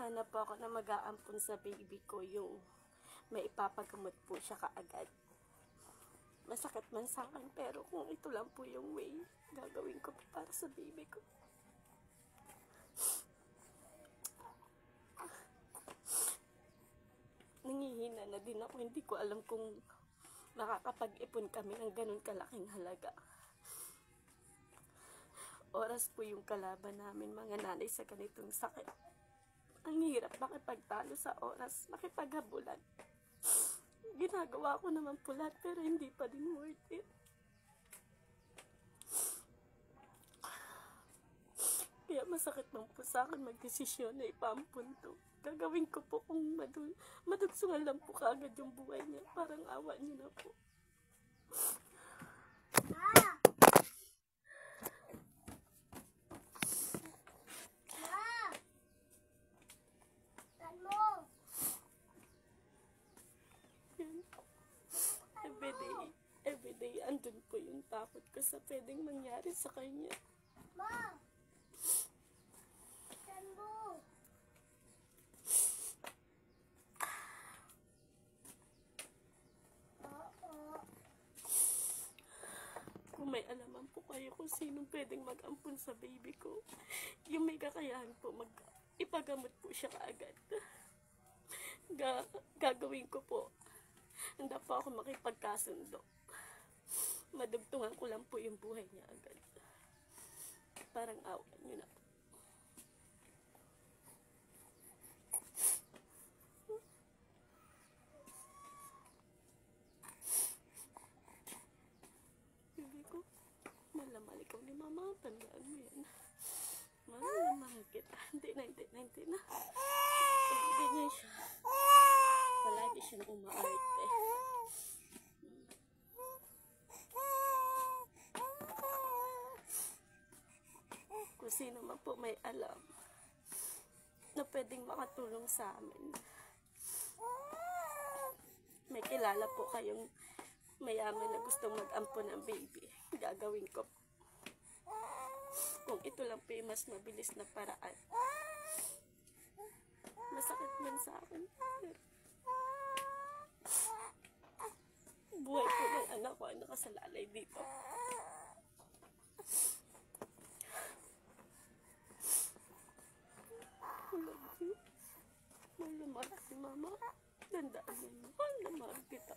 Naghahanap po ako na mag-aampon sa baby ko, yung may ipapagamot po siya kaagad. Masakit man sa akin, pero kung ito lang po yung way, gagawin ko po para sa baby ko. Nangihina na din ako, hindi ko alam kung makakapag-ipon kami ng ganun kalaking halaga. Oras po yung kalaban namin, mga nanay, sa ganitong sakit. Ang hirap makipagtalo sa oras, makipaghabulan. Ginagawa ko naman po lahat, pero hindi pa din worth it. Kaya masakit lang po sa akin magdesisyon na ipaampun to. Gagawin ko po kung madugsungan lang po kaagad yung buhay niya. Parang awa niyo na po. Everyday, andun po yung takot ko sa pwedeng mangyari sa kanya. Ma! Kung may alaman po kayo kung sinong pwedeng mag-ampun sa baby ko, yung may kakayahan po, ipagamot po siya kaagad. Gagawin ko po. Handa po ako makipagkasundo. Madugtungan ko lang po yung buhay niya agad. Parang awa niyo na po. Bibi ko, malamahal ikaw ni mama. Tandaan mo yan. Malamahal kita. Hindi na. Ganyan siya. Palagi siyang umaarte. Kung sino man po may alam na pwedeng makatulong sa amin. May kilala po kayong mayaman na gustong mag-ampon ng baby. Gagawin ko. Kung ito lang po yung mas mabilis na paraan. Masakit man sa akin. Buhay po ng anak ko ang nakasalalay dito. Mahal na mahal si mama. Tandaan mo, mahal na mahal kita.